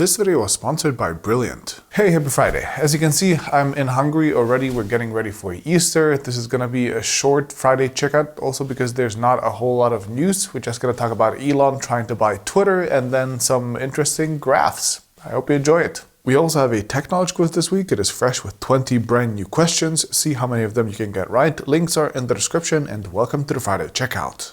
This video was sponsored by Brilliant. Hey, happy Friday. As you can see, I'm in Hungary already. We're getting ready for Easter. This is gonna be a short Friday checkout, also because there's not a whole lot of news. We're just gonna talk about Elon trying to buy Twitter and then some interesting graphs. I hope you enjoy it. We also have a tech knowledge quiz this week. It is fresh with 20 brand new questions. See how many of them you can get right. Links are in the description, and welcome to the Friday checkout.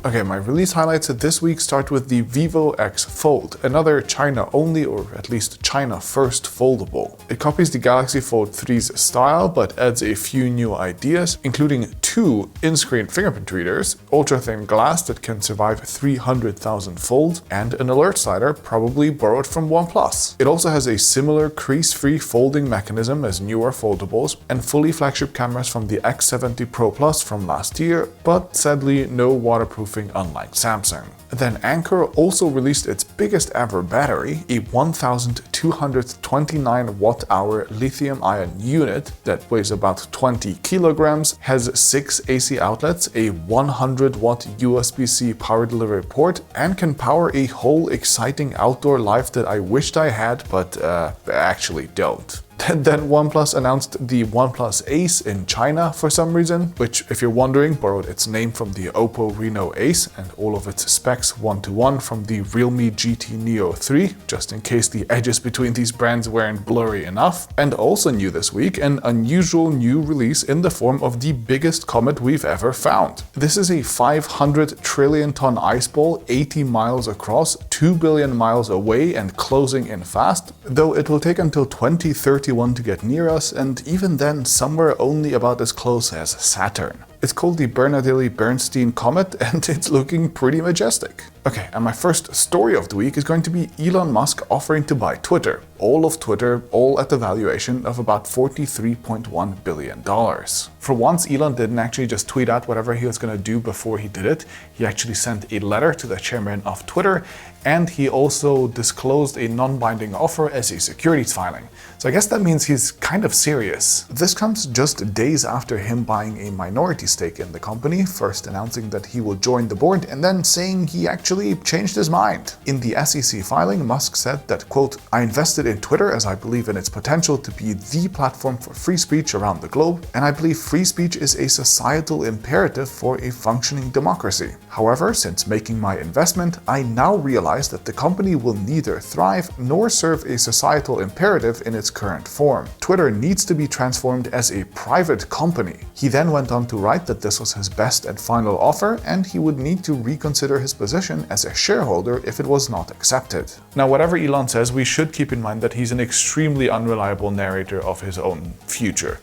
Okay, my release highlights this week start with the Vivo X Fold, another China-only or at least China-first foldable. It copies the Galaxy Fold 3's style but adds a few new ideas, including two in-screen fingerprint readers, ultra-thin glass that can survive 300,000 folds, and an alert slider probably borrowed from OnePlus. It also has a similar crease-free folding mechanism as newer foldables and fully flagship cameras from the X70 Pro Plus from last year, but sadly no waterproofing unlike Samsung. Then Anker also released its biggest ever battery, a 1229 watt-hour lithium-ion unit that weighs about 20 kilograms, has 6 AC outlets, a 100-watt USB-C power delivery port, and can power a whole exciting outdoor life that I wished I had, but actually don't. Then OnePlus announced the OnePlus Ace in China for some reason, which, if you're wondering, borrowed its name from the Oppo Reno Ace and all of its specs one-to-one from the Realme GT Neo 3, just in case the edges between these brands weren't blurry enough. And also new this week, an unusual new release in the form of the biggest comet we've ever found. This is a 500 trillion ton ice ball, 80 miles across, 2 billion miles away and closing in fast, though it will take until 2031 to get near us, and even then somewhere only about as close as Saturn. It's called the Bernardilli-Bernstein Comet, and it's looking pretty majestic. Okay, and my first story of the week is going to be Elon Musk offering to buy Twitter. All of Twitter, all at the valuation of about $43.1 billion. For once, Elon didn't actually just tweet out whatever he was going to do before he did it. He actually sent a letter to the chairman of Twitter, and he also disclosed a non-binding offer as a securities filing. So I guess that means he's kind of serious. This comes just days after him buying a minority stake in the company, first announcing that he will join the board and then saying he actually changed his mind. In the SEC filing, Musk said that, quote, "I invested in Twitter as I believe in its potential to be the platform for free speech around the globe, and I believe free speech is a societal imperative for a functioning democracy. However, since making my investment, I now realize that the company will neither thrive nor serve a societal imperative in its current form. Twitter needs to be transformed as a private company." He then went on to write that this was his best and final offer, and he would need to reconsider his position as a shareholder if it was not accepted. Now, whatever Elon says, we should keep in mind that he's an extremely unreliable narrator of his own future.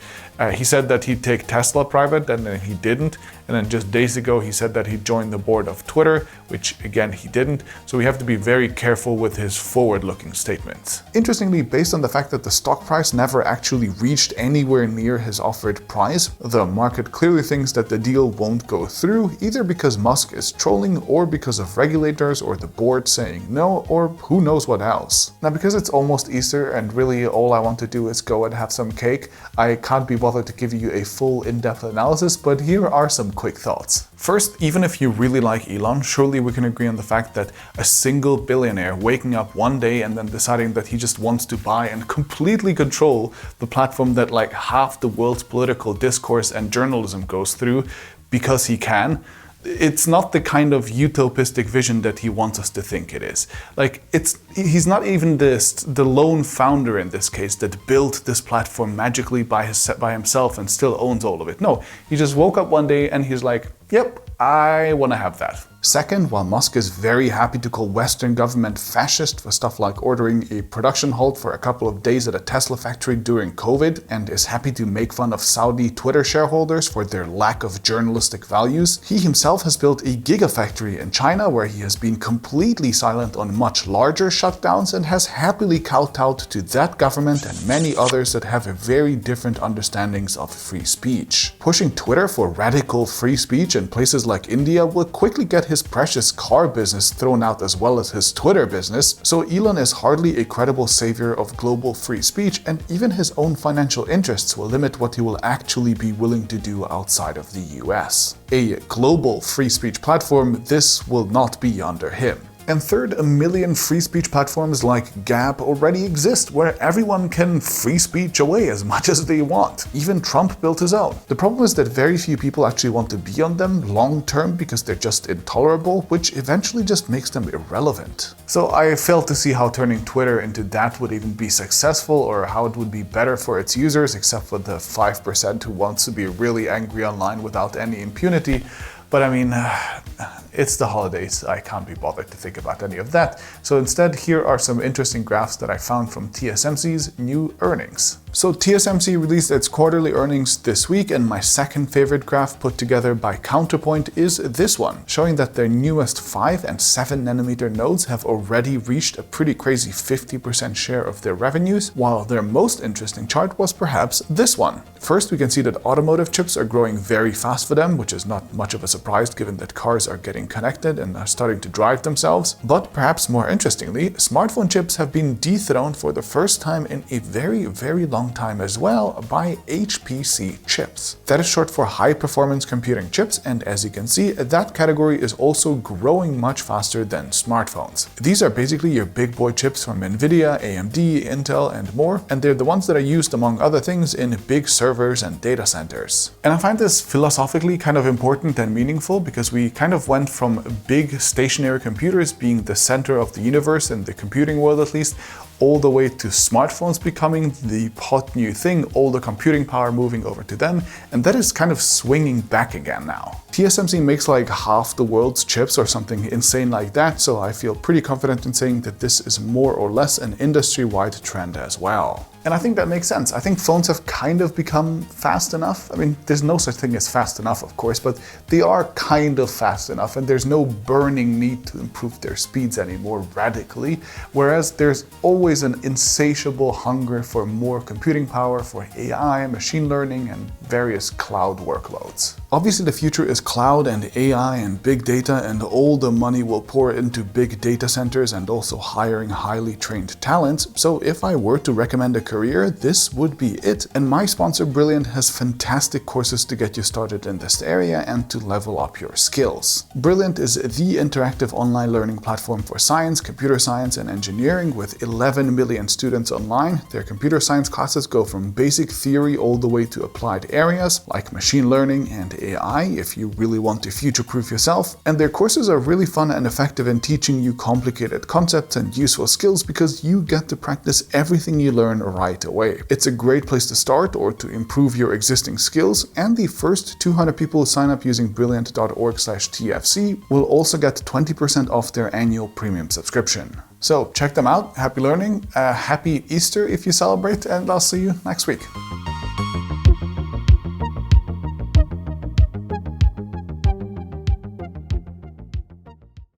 He said that he'd take Tesla private, and then he didn't. And then just days ago, he said that he'd join the board of Twitter, which again, he didn't. So we have to be very careful with his forward-looking statements. Interestingly, based on the fact that the stock price never actually reached anywhere near his offered price, the market clearly thinks that the deal won't go through, either because Musk is trolling or because of regulators or the board saying no, or who knows what else. Now, because it's almost Easter and really all I want to do is go and have some cake, I can't be bothered to give you a full in-depth analysis, but here are some quick thoughts. First, even if you really like Elon, surely we can agree on the fact that a single billionaire waking up one day and then deciding that he just wants to buy and completely control the platform that like half the world's political discourse and journalism goes through because he can, it's not the kind of utopistic vision that he wants us to think it is. Like, he's not even the lone founder in this case that built this platform magically by himself and still owns all of it. No, he just woke up one day and he's like, yep, I want to have that. Second, while Musk is very happy to call Western government fascist for stuff like ordering a production halt for a couple of days at a Tesla factory during COVID, and is happy to make fun of Saudi Twitter shareholders for their lack of journalistic values, he himself has built a gigafactory in China where he has been completely silent on much larger shutdowns and has happily kowtowed to that government and many others that have very different understandings of free speech. Pushing Twitter for radical free speech in places like India will quickly get his precious car business thrown out as well as his Twitter business, so Elon is hardly a credible savior of global free speech, and even his own financial interests will limit what he will actually be willing to do outside of the US. A global free speech platform, this will not be under him. And third, a million free speech platforms like Gab already exist, where everyone can free speech away as much as they want. Even Trump built his own. The problem is that very few people actually want to be on them long term because they're just intolerable, which eventually just makes them irrelevant. So I fail to see how turning Twitter into that would even be successful, or how it would be better for its users, except for the 5% who wants to be really angry online without any impunity. But I mean, it's the holidays. I can't be bothered to think about any of that. So instead, here are some interesting graphs that I found from TSMC's new earnings. So TSMC released its quarterly earnings this week, and my second favorite graph put together by Counterpoint is this one, showing that their newest 5 and 7 nanometer nodes have already reached a pretty crazy 50% share of their revenues, while their most interesting chart was perhaps this one. First, we can see that automotive chips are growing very fast for them, which is not much of a surprise given that cars are getting connected and are starting to drive themselves. But perhaps more interestingly, smartphone chips have been dethroned for the first time in a very, very long time as well by HPC chips. That is short for high performance computing chips, and as you can see, that category is also growing much faster than smartphones. These are basically your big boy chips from Nvidia, AMD, Intel, and more, and they're the ones that are used among other things in big servers and data centers. And I find this philosophically kind of important and meaningful because we kind of went from big stationary computers being the center of the universe in the computing world at least, all the way to smartphones becoming the hot new thing, all the computing power moving over to them, and that is kind of swinging back again now. TSMC makes like half the world's chips or something insane like that, so I feel pretty confident in saying that this is more or less an industry-wide trend as well. And I think that makes sense. I think phones have kind of become fast enough. I mean, there's no such thing as fast enough, of course, but they are kind of fast enough, and there's no burning need to improve their speeds anymore radically, whereas there's always an insatiable hunger for more computing power, for AI, machine learning, and various cloud workloads. Obviously, the future is cloud and AI and big data, and all the money will pour into big data centers and also hiring highly trained talents. So if I were to recommend a career, this would be it. And my sponsor Brilliant has fantastic courses to get you started in this area and to level up your skills. Brilliant is the interactive online learning platform for science, computer science, and engineering with 11 million students online. Their computer science classes go from basic theory all the way to applied areas like machine learning and AI if you really want to future-proof yourself. And their courses are really fun and effective in teaching you complicated concepts and useful skills because you get to practice everything you learn right away. It's a great place to start or to improve your existing skills, and the first 200 people who sign up using brilliant.org/TFC will also get 20% off their annual premium subscription. So check them out. Happy learning, happy Easter if you celebrate, and I'll see you next week.